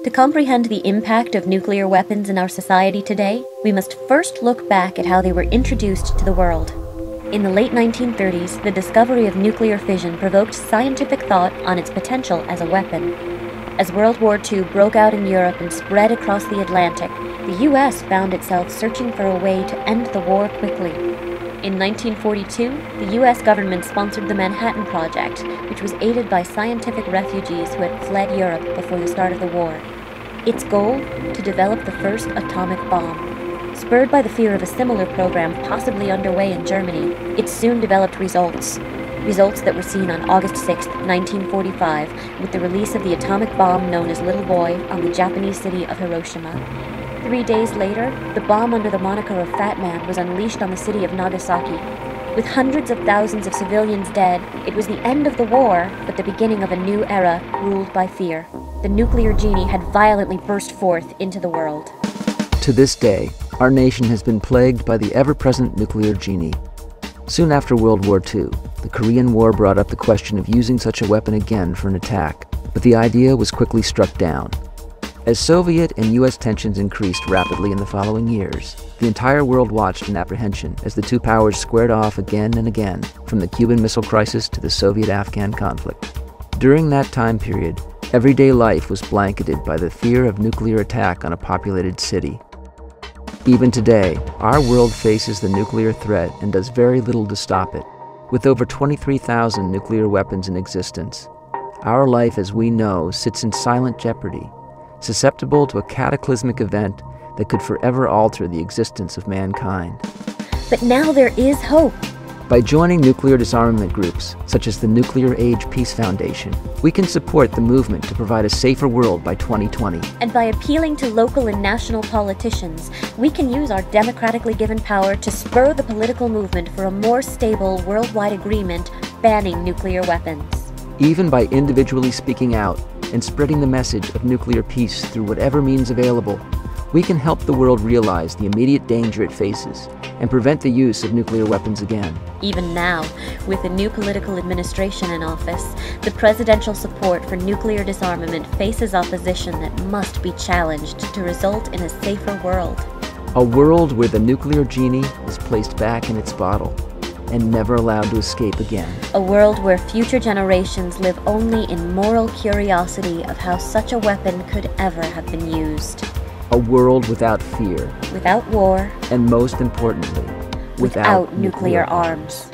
To comprehend the impact of nuclear weapons in our society today, we must first look back at how they were introduced to the world. In the late 1930s, the discovery of nuclear fission provoked scientific thought on its potential as a weapon. As World War II broke out in Europe and spread across the Atlantic, the U.S. found itself searching for a way to end the war quickly. In 1942, the U.S. government sponsored the Manhattan Project, which was aided by scientific refugees who had fled Europe before the start of the war. Its goal? To develop the first atomic bomb. Spurred by the fear of a similar program possibly underway in Germany, it soon developed results. Results that were seen on August 6, 1945, with the release of the atomic bomb known as Little Boy on the Japanese city of Hiroshima. 3 days later, the bomb under the moniker of Fat Man was unleashed on the city of Nagasaki. With hundreds of thousands of civilians dead, it was the end of the war, but the beginning of a new era ruled by fear. The nuclear genie had violently burst forth into the world. To this day, our nation has been plagued by the ever-present nuclear genie. Soon after World War II, the Korean War brought up the question of using such a weapon again for an attack, but the idea was quickly struck down. As Soviet and U.S. tensions increased rapidly in the following years, the entire world watched in apprehension as the two powers squared off again and again, from the Cuban Missile Crisis to the Soviet-Afghan conflict. During that time period, everyday life was blanketed by the fear of nuclear attack on a populated city. Even today, our world faces the nuclear threat and does very little to stop it. With over 23,000 nuclear weapons in existence, our life as we know sits in silent jeopardy, susceptible to a cataclysmic event that could forever alter the existence of mankind. But now there is hope. By joining nuclear disarmament groups, such as the Nuclear Age Peace Foundation, we can support the movement to provide a safer world by 2020. And by appealing to local and national politicians, we can use our democratically given power to spur the political movement for a more stable worldwide agreement banning nuclear weapons. Even by individually speaking out and spreading the message of nuclear peace through whatever means available, we can help the world realize the immediate danger it faces and prevent the use of nuclear weapons again. Even now, with the new political administration in office, the presidential support for nuclear disarmament faces opposition that must be challenged to result in a safer world. A world where the nuclear genie is placed back in its bottle and never allowed to escape again. A world where future generations live only in moral curiosity of how such a weapon could ever have been used. A world without fear. Without war. And most importantly, without nuclear arms.